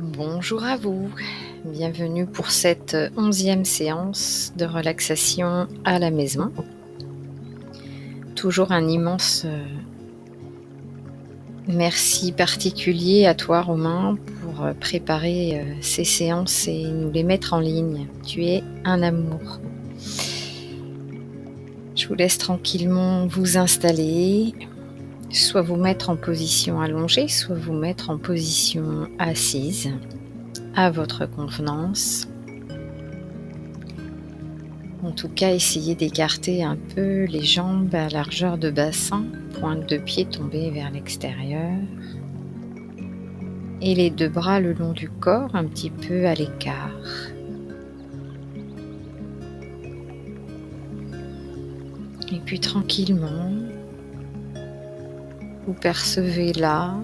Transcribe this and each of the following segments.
Bonjour à vous, bienvenue pour cette 11e séance de relaxation à la maison. Toujours un immense merci particulier à toi Romain pour préparer ces séances et nous les mettre en ligne. Tu es un amour. Je vous laisse tranquillement vous installer, soit vous mettre en position allongée, soit vous mettre en position assise, à votre convenance. En tout cas, essayez d'écarter un peu les jambes à largeur de bassin, pointe de pied tombée vers l'extérieur et les deux bras le long du corps un petit peu à l'écart. Et puis tranquillement, vous percevez là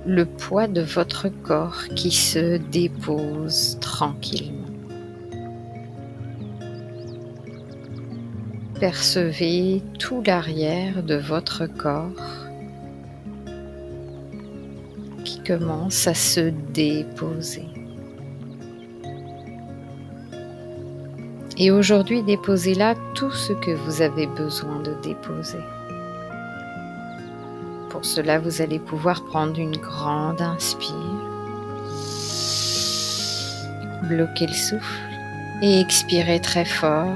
le poids de votre corps qui se dépose tranquillement. Percevez tout l'arrière de votre corps qui commence à se déposer. Et aujourd'hui, déposez là tout ce que vous avez besoin de déposer. Pour cela, vous allez pouvoir prendre une grande inspire, bloquer le souffle et expirer très fort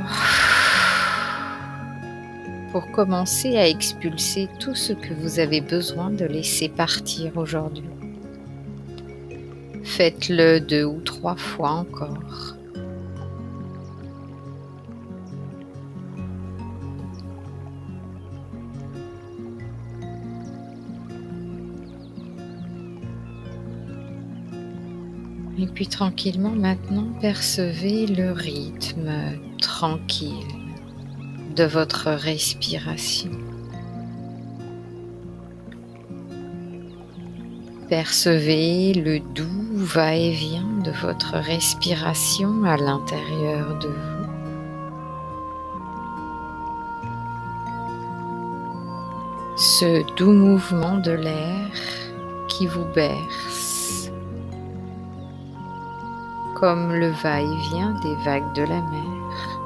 pour commencer à expulser tout ce que vous avez besoin de laisser partir aujourd'hui. Faites-le 2 ou 3 fois encore. Et puis tranquillement maintenant, percevez le rythme tranquille de votre respiration. Percevez le doux va-et-vient de votre respiration à l'intérieur de vous. Ce doux mouvement de l'air qui vous berce, comme le va-et-vient des vagues de la mer.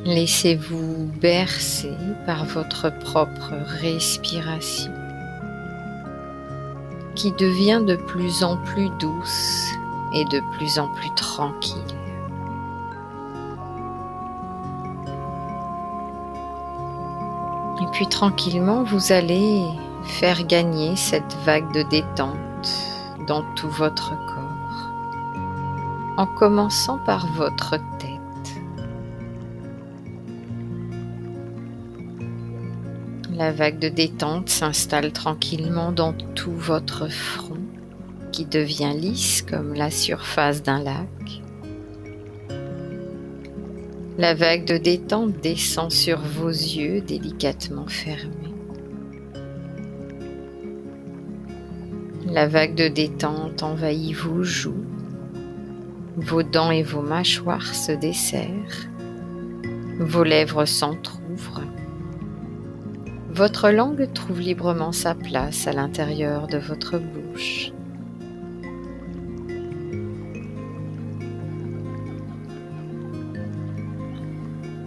Laissez-vous bercer par votre propre respiration qui devient de plus en plus douce et de plus en plus tranquille. Et puis tranquillement, vous allez faire gagner cette vague de détente dans tout votre corps, en commençant par votre tête. La vague de détente s'installe tranquillement dans tout votre front, qui devient lisse comme la surface d'un lac. La vague de détente descend sur vos yeux délicatement fermés. La vague de détente envahit vos joues, vos dents et vos mâchoires se desserrent, vos lèvres s'entr'ouvrent. Votre langue trouve librement sa place à l'intérieur de votre bouche.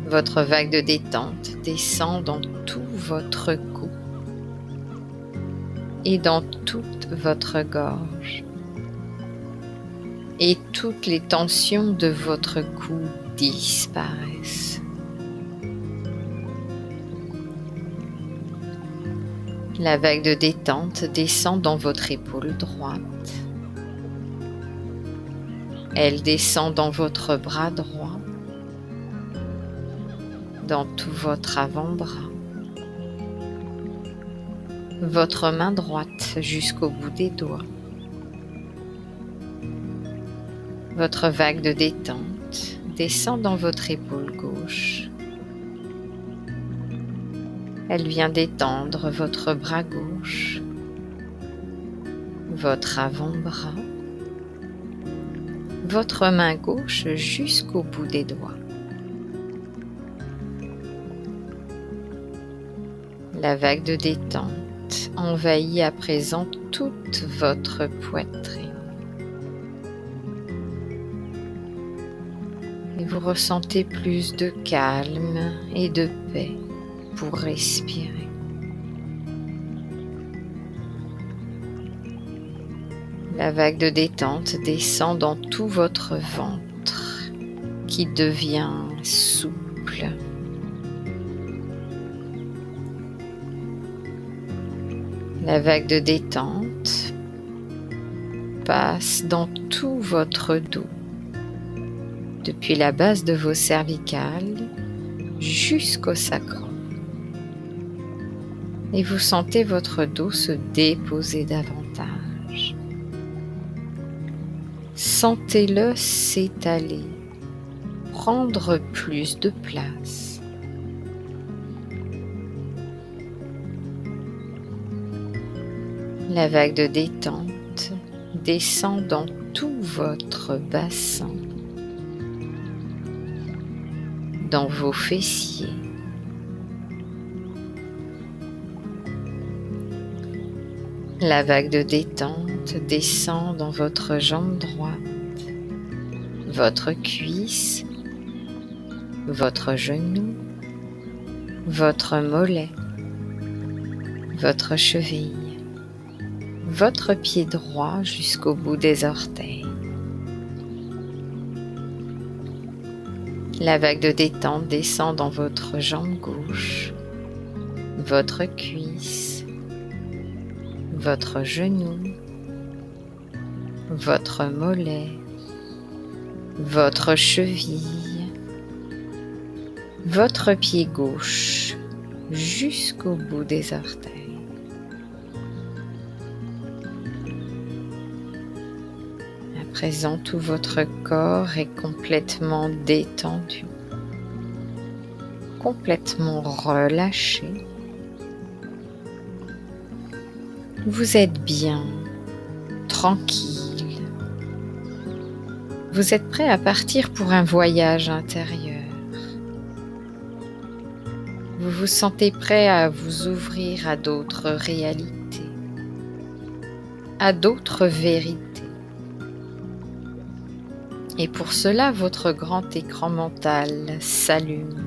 Votre vague de détente descend dans tout votre cou et dans toute votre gorge. Et toutes les tensions de votre cou disparaissent. La vague de détente descend dans votre épaule droite. Elle descend dans votre bras droit, dans tout votre avant-bras, votre main droite jusqu'au bout des doigts. Votre vague de détente descend dans votre épaule gauche. Elle vient détendre votre bras gauche, votre avant-bras, votre main gauche jusqu'au bout des doigts. La vague de détente envahit à présent toute votre poitrine. Et vous ressentez plus de calme et de paix pour respirer. La vague de détente descend dans tout votre ventre qui devient souple. La vague de détente passe dans tout votre dos, depuis la base de vos cervicales jusqu'au sacrum. Et vous sentez votre dos se déposer davantage. Sentez-le s'étaler, prendre plus de place. La vague de détente descend dans tout votre bassin, dans vos fessiers, la vague de détente descend dans votre jambe droite, votre cuisse, votre genou, votre mollet, votre cheville, votre pied droit jusqu'au bout des orteils. La vague de détente descend dans votre jambe gauche, votre cuisse, votre genou, votre mollet, votre cheville, votre pied gauche jusqu'au bout des orteils. À présent, tout votre corps est complètement détendu, complètement relâché. Vous êtes bien, tranquille. Vous êtes prêt à partir pour un voyage intérieur. Vous vous sentez prêt à vous ouvrir à d'autres réalités, à d'autres vérités. Et pour cela, votre grand écran mental s'allume.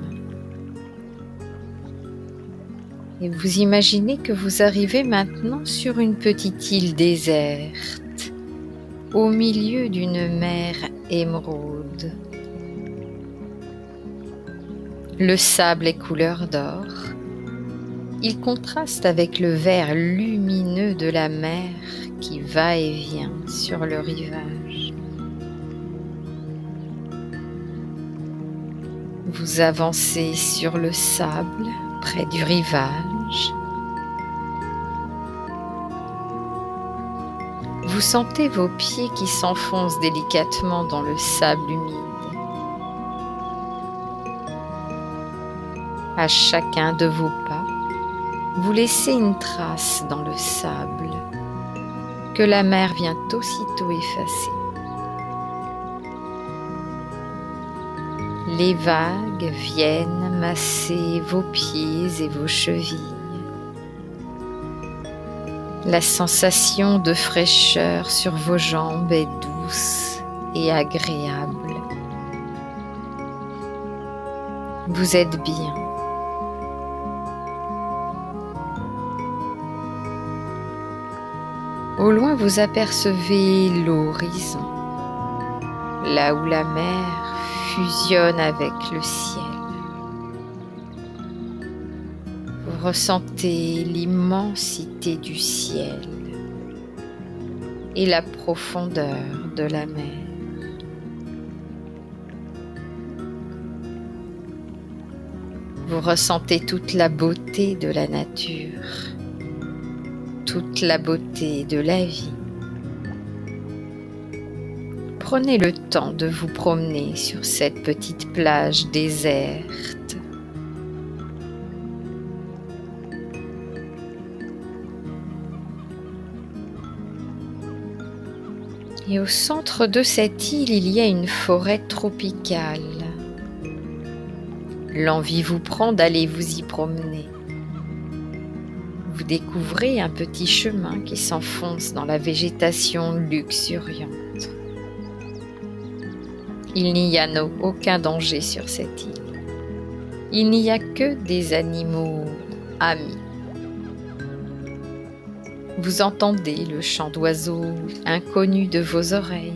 Et vous imaginez que vous arrivez maintenant sur une petite île déserte, au milieu d'une mer émeraude. Le sable est couleur d'or. Il contraste avec le vert lumineux de la mer qui va et vient sur le rivage. Vous avancez sur le sable près du rivage. Vous sentez vos pieds qui s'enfoncent délicatement dans le sable humide. À chacun de vos pas, vous laissez une trace dans le sable que la mer vient aussitôt effacer. Les vagues viennent masser vos pieds et vos chevilles. La sensation de fraîcheur sur vos jambes est douce et agréable. Vous êtes bien. Au loin, vous apercevez l'horizon, là où la mer fusionne avec le ciel. Vous ressentez l'immensité du ciel et la profondeur de la mer. Vous ressentez toute la beauté de la nature, toute la beauté de la vie. Prenez le temps de vous promener sur cette petite plage déserte. Et au centre de cette île, il y a une forêt tropicale. L'envie vous prend d'aller vous y promener. vous découvrez un petit chemin qui s'enfonce dans la végétation luxuriante. Il n'y a aucun danger sur cette île. Il n'y a que des animaux amis. Vous entendez le chant d'oiseaux inconnu de vos oreilles.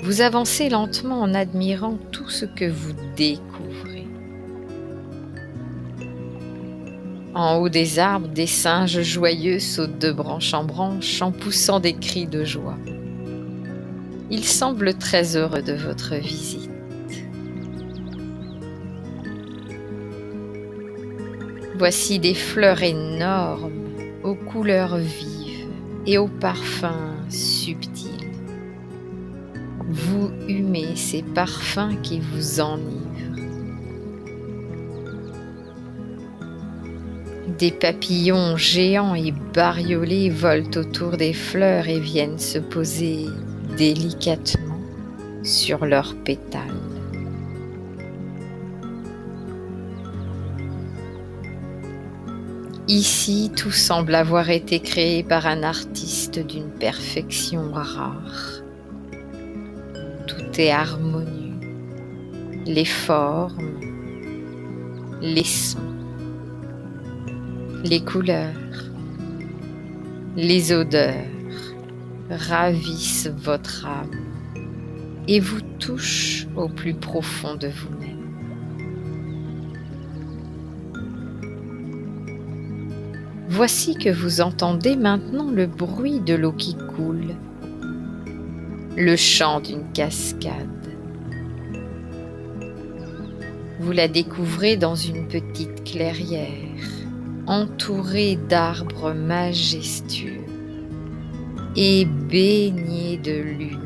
Vous avancez lentement en admirant tout ce que vous découvrez. En haut des arbres, des singes joyeux sautent de branche en branche en poussant des cris de joie. Ils semblent très heureux de votre visite. Voici des fleurs énormes, aux couleurs vives et aux parfums subtils. Vous humez ces parfums qui vous enivrent. Des papillons géants et bariolés volent autour des fleurs et viennent se poser délicatement sur leurs pétales. Ici, tout semble avoir été créé par un artiste d'une perfection rare. Tout est harmonieux, les formes, les sons, les couleurs, les odeurs ravissent votre âme et vous touchent au plus profond de vous-même. Voici que vous entendez maintenant le bruit de l'eau qui coule, le chant d'une cascade. Vous la découvrez dans une petite clairière, entourée d'arbres majestueux et baignée de lumière.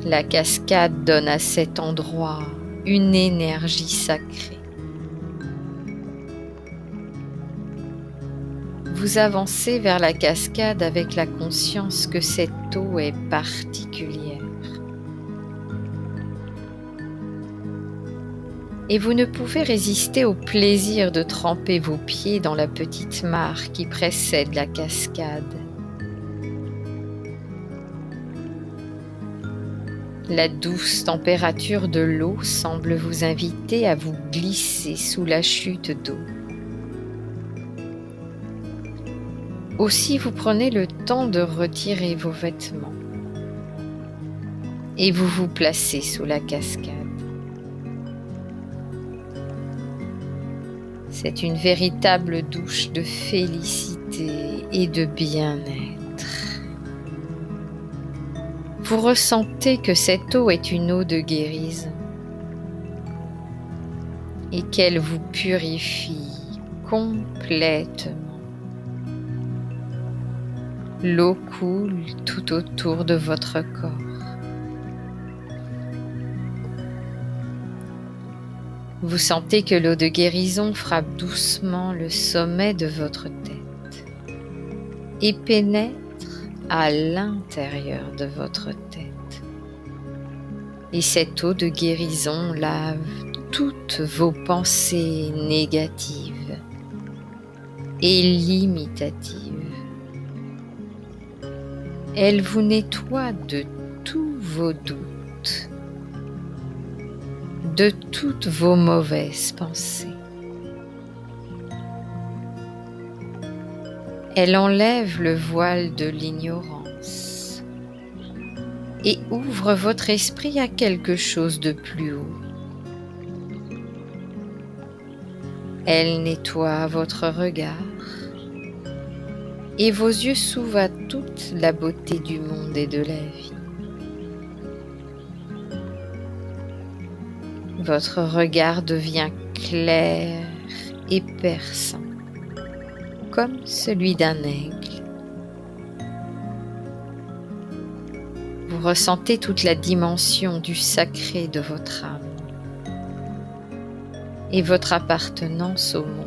La cascade donne à cet endroit une énergie sacrée. Vous avancez vers la cascade avec la conscience que cette eau est particulière. Et vous ne pouvez résister au plaisir de tremper vos pieds dans la petite mare qui précède la cascade. La douce température de l'eau semble vous inviter à vous glisser sous la chute d'eau. Aussi, vous prenez le temps de retirer vos vêtements et vous vous placez sous la cascade. C'est une véritable douche de félicité et de bien-être. Vous ressentez que cette eau est une eau de guérison et qu'elle vous purifie complètement. L'eau coule tout autour de votre corps. Vous sentez que l'eau de guérison frappe doucement le sommet de votre tête et pénètre à l'intérieur de votre tête. Et cette eau de guérison lave toutes vos pensées négatives et limitatives. Elle vous nettoie de tous vos doutes, de toutes vos mauvaises pensées. Elle enlève le voile de l'ignorance et ouvre votre esprit à quelque chose de plus haut. Elle nettoie votre regard et vos yeux s'ouvrent à toute la beauté du monde et de la vie. Votre regard devient clair et perçant, comme celui d'un aigle. Vous ressentez toute la dimension du sacré de votre âme et votre appartenance au monde.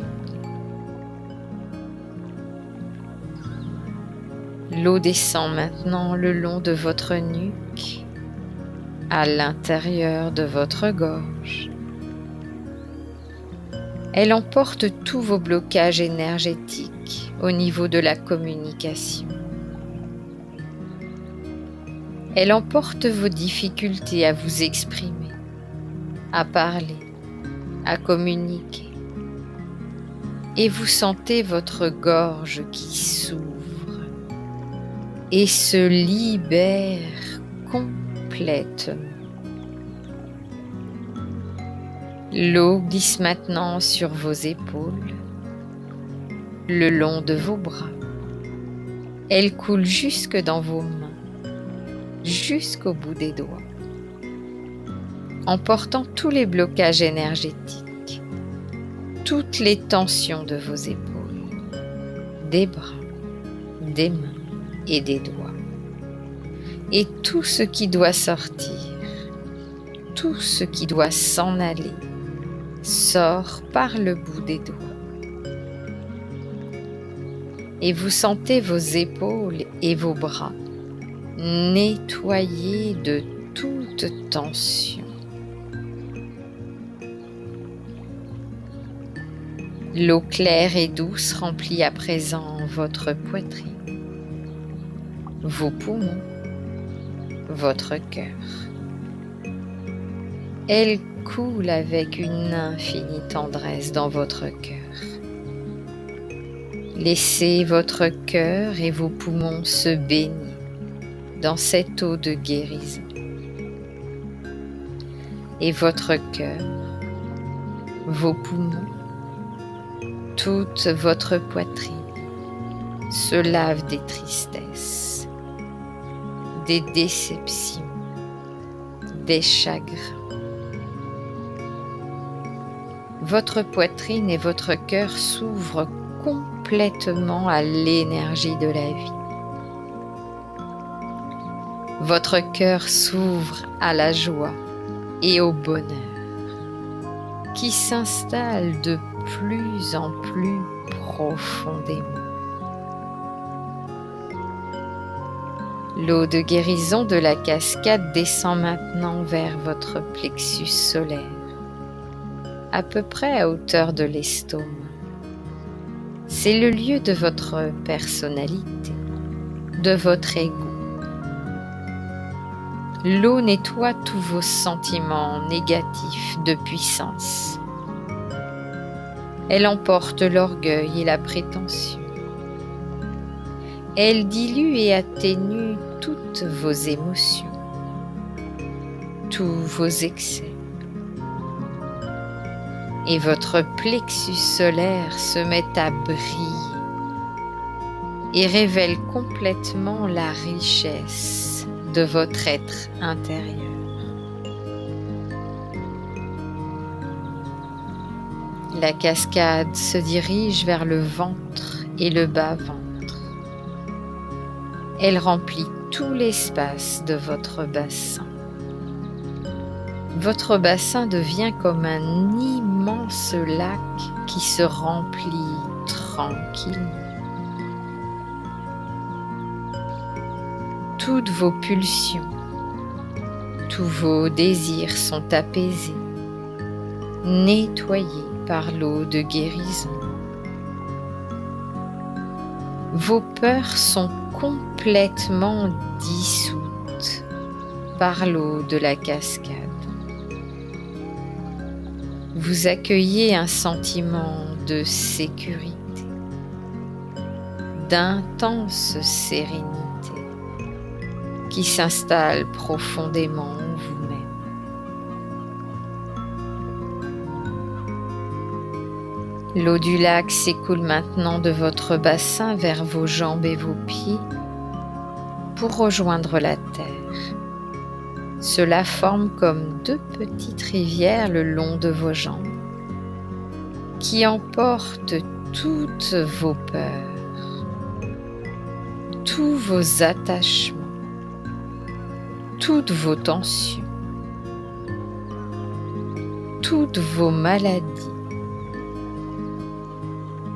L'eau descend maintenant le long de votre nuque, à l'intérieur de votre gorge. Elle emporte tous vos blocages énergétiques au niveau de la communication. Elle emporte vos difficultés à vous exprimer, à parler, à communiquer. Et vous sentez votre gorge qui s'ouvre et se libère complètement. L'eau glisse maintenant sur vos épaules, le long de vos bras. Elle coule jusque dans vos mains, jusqu'au bout des doigts, emportant tous les blocages énergétiques, toutes les tensions de vos épaules, des bras, des mains et des doigts. Et tout ce qui doit sortir, tout ce qui doit s'en aller, sort par le bout des doigts. Et vous sentez vos épaules et vos bras nettoyés de toute tension. L'eau claire et douce remplit à présent votre poitrine, vos poumons, votre cœur. Elle coule avec une infinie tendresse dans votre cœur. Laissez votre cœur et vos poumons se baigner dans cette eau de guérison. Et votre cœur, vos poumons, toute votre poitrine se lave des tristesses, des déceptions, des chagrins. Votre poitrine et votre cœur s'ouvrent complètement à l'énergie de la vie. Votre cœur s'ouvre à la joie et au bonheur qui s'installe de plus en plus profondément. L'eau de guérison de la cascade descend maintenant vers votre plexus solaire, à peu près à hauteur de l'estomac. C'est le lieu de votre personnalité, de votre ego. L'eau nettoie tous vos sentiments négatifs de puissance. Elle emporte l'orgueil et la prétention. Elle dilue et atténue toutes vos émotions, tous vos excès. Et votre plexus solaire se met à briller et révèle complètement la richesse de votre être intérieur. La cascade se dirige vers le ventre et le bas-ventre. Elle remplit tout l'espace de votre bassin. Votre bassin devient comme un immense lac qui se remplit tranquillement. Toutes vos pulsions, tous vos désirs sont apaisés, nettoyés par l'eau de guérison. Vos peurs sont complètement dissoutes par l'eau de la cascade. Vous accueillez un sentiment de sécurité, d'intense sérénité qui s'installe profondément en vous-même. L'eau du lac s'écoule maintenant de votre bassin vers vos jambes et vos pieds pour rejoindre la terre. Cela forme comme deux petites rivières le long de vos jambes qui emportent toutes vos peurs, tous vos attachements, toutes vos tensions, toutes vos maladies,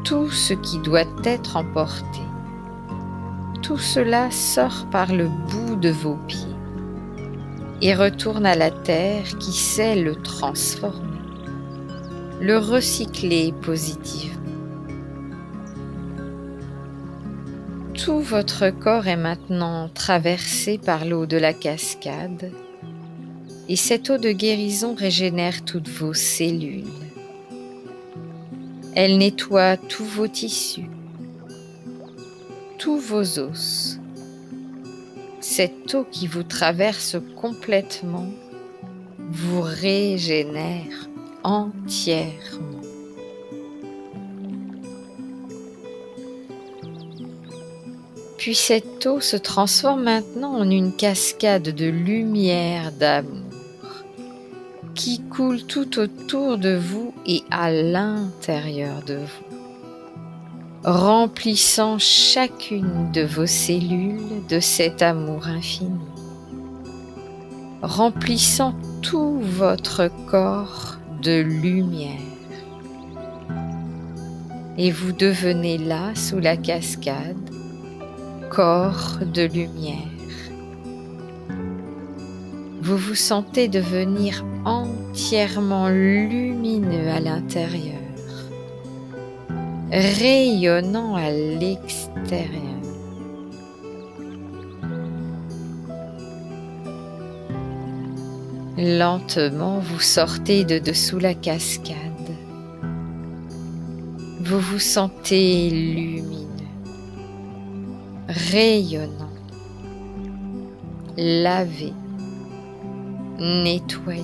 tout ce qui doit être emporté. Tout cela sort par le bout de vos pieds et retourne à la terre qui sait le transformer, le recycler positivement. Tout votre corps est maintenant traversé par l'eau de la cascade et cette eau de guérison régénère toutes vos cellules. Elle nettoie tous vos tissus, tous vos os. Cette eau qui vous traverse complètement vous régénère entièrement. Puis cette eau se transforme maintenant en une cascade de lumière d'amour qui coule tout autour de vous et à l'intérieur de vous, remplissant chacune de vos cellules de cet amour infini, remplissant tout votre corps de lumière. Et vous devenez là, sous la cascade, corps de lumière. Vous vous sentez devenir entièrement lumineux à l'intérieur, rayonnant à l'extérieur. Lentement, vous sortez de dessous la cascade. Vous vous sentez lumineux, rayonnant, lavé, nettoyé.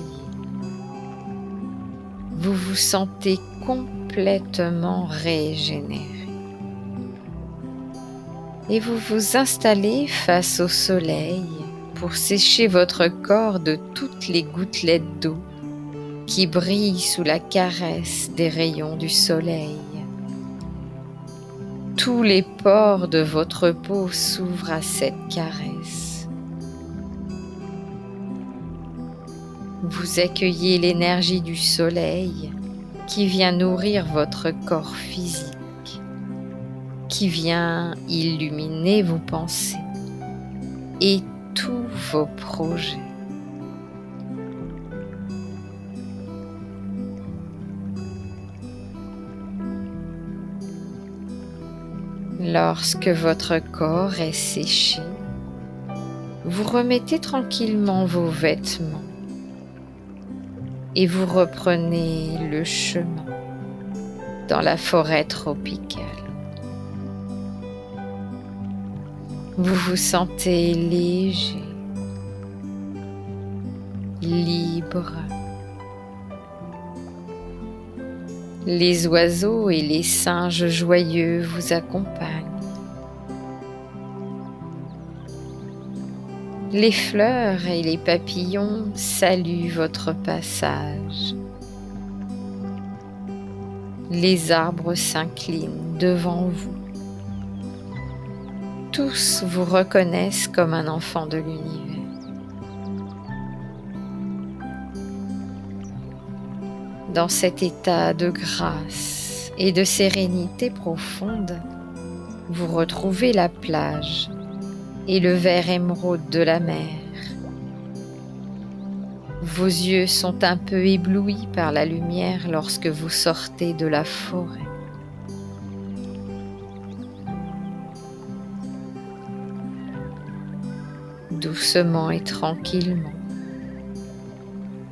Vous vous sentez complètement régénéré. Et vous vous installez face au soleil pour sécher votre corps de toutes les gouttelettes d'eau qui brillent sous la caresse des rayons du soleil. Tous les pores de votre peau s'ouvrent à cette caresse. Vous accueillez l'énergie du soleil qui vient nourrir votre corps physique, qui vient illuminer vos pensées et tous vos projets. Lorsque votre corps est séché, vous remettez tranquillement vos vêtements et vous reprenez le chemin dans la forêt tropicale. Vous vous sentez léger, libre. Les oiseaux et les singes joyeux vous accompagnent. Les fleurs et les papillons saluent votre passage. Les arbres s'inclinent devant vous. Tous vous reconnaissent comme un enfant de l'univers. Dans cet état de grâce et de sérénité profonde, vous retrouvez la plage et le vert émeraude de la mer. Vos yeux sont un peu éblouis par la lumière lorsque vous sortez de la forêt. Doucement et tranquillement,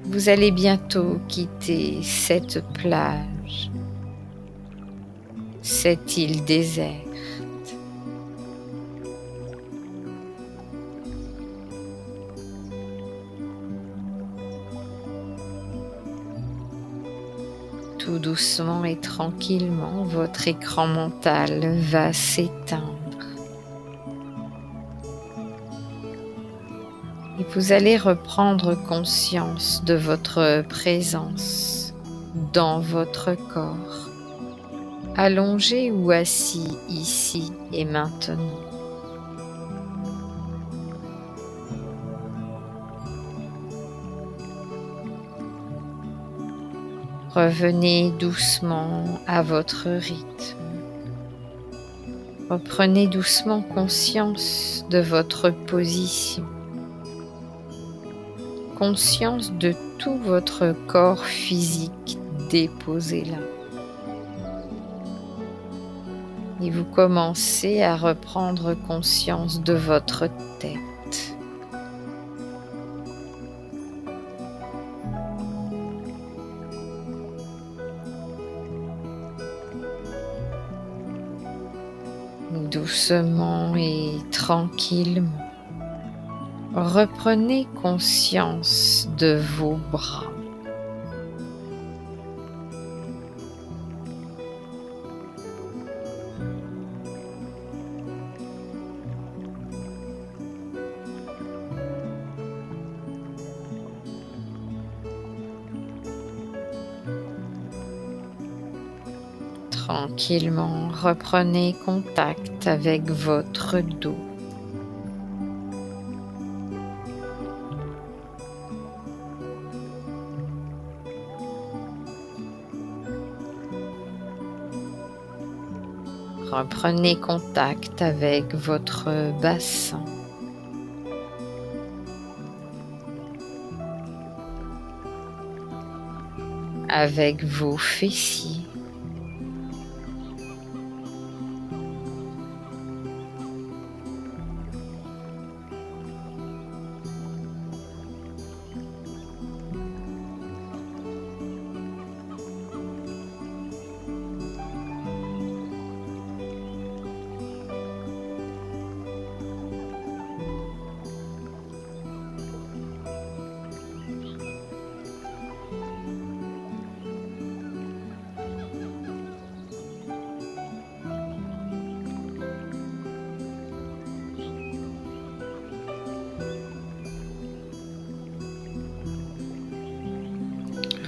vous allez bientôt quitter cette plage, cette île déserte. Tout doucement et tranquillement, votre écran mental va s'éteindre. Et vous allez reprendre conscience de votre présence dans votre corps, allongé ou assis ici et maintenant. Revenez doucement à votre rythme. Reprenez doucement conscience de votre position. conscience de tout votre corps physique déposé là. Et vous commencez à reprendre conscience de votre tête. Doucement et tranquillement, reprenez conscience de vos bras. Tranquillement, reprenez contact avec votre dos. Reprenez contact avec votre bassin. Avec vos fessiers.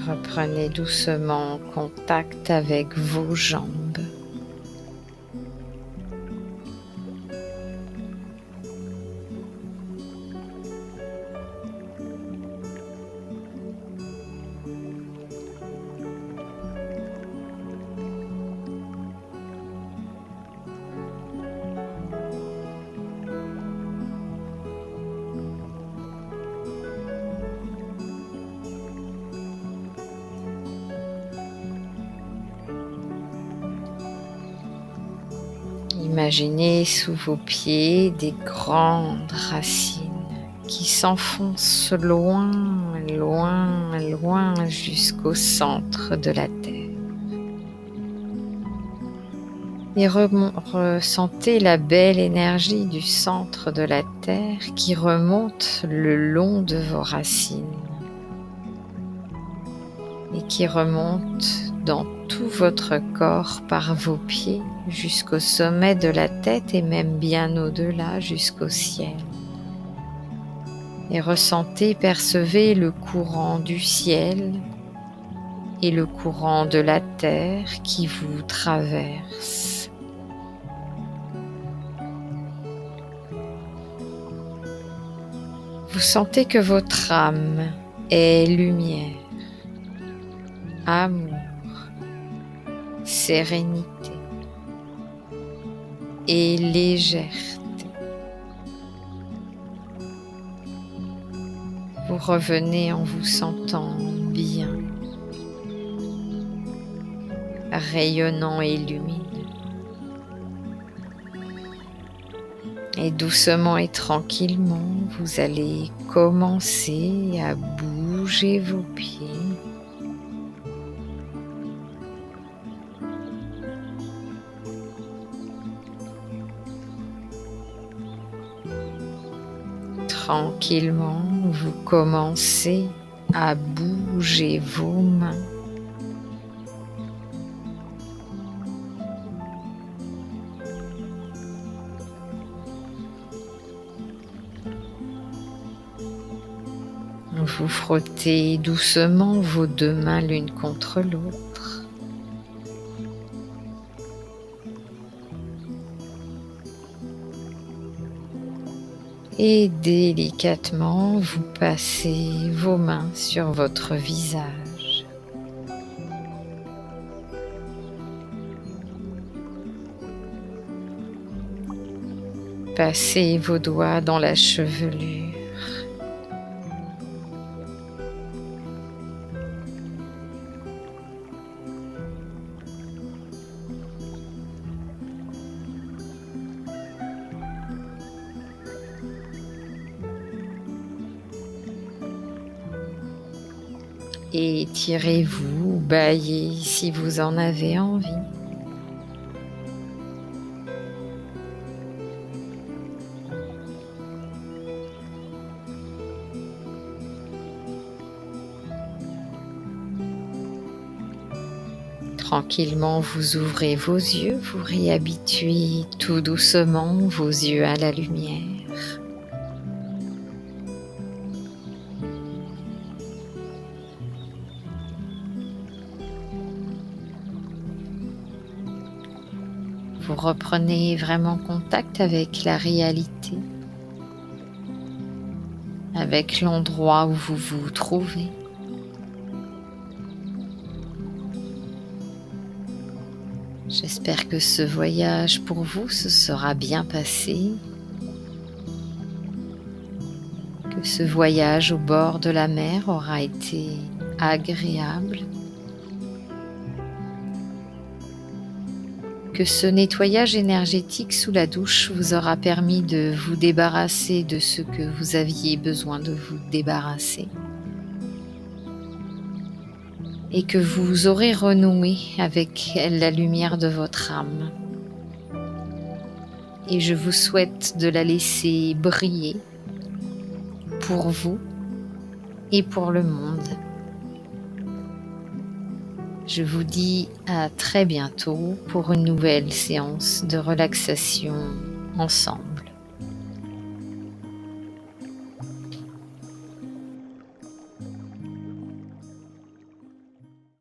Reprenez doucement contact avec vos jambes. Imaginez sous vos pieds des grandes racines qui s'enfoncent loin, loin, loin jusqu'au centre de la terre. Et ressentez la belle énergie du centre de la terre qui remonte le long de vos racines et qui remonte dans tout votre corps par vos pieds jusqu'au sommet de la tête et même bien au-delà jusqu'au ciel. Et ressentez, percevez le courant du ciel et le courant de la terre qui vous traverse. Vous sentez que votre âme est lumière, amour, sérénité et légèreté. Vous revenez en vous sentant bien, rayonnant et lumineux. Et doucement et tranquillement, vous allez commencer à bouger vos pieds. Tranquillement, vous commencez à bouger vos mains. Vous frottez doucement vos deux mains l'une contre l'autre. Et délicatement, vous passez vos mains sur votre visage. Passez vos doigts dans la chevelure. et étirez-vous, bâillez si vous en avez envie. Tranquillement, vous ouvrez vos yeux, vous réhabituez tout doucement vos yeux à la lumière. Vous reprenez vraiment contact avec la réalité, avec l'endroit où vous vous trouvez. J'espère que ce voyage pour vous se sera bien passé, que ce voyage au bord de la mer aura été agréable, que ce nettoyage énergétique sous la douche vous aura permis de vous débarrasser de ce que vous aviez besoin de vous débarrasser et que vous aurez renoué avec la lumière de votre âme. Et je vous souhaite de la laisser briller pour vous et pour le monde. Je vous dis à très bientôt pour une nouvelle séance de relaxation ensemble.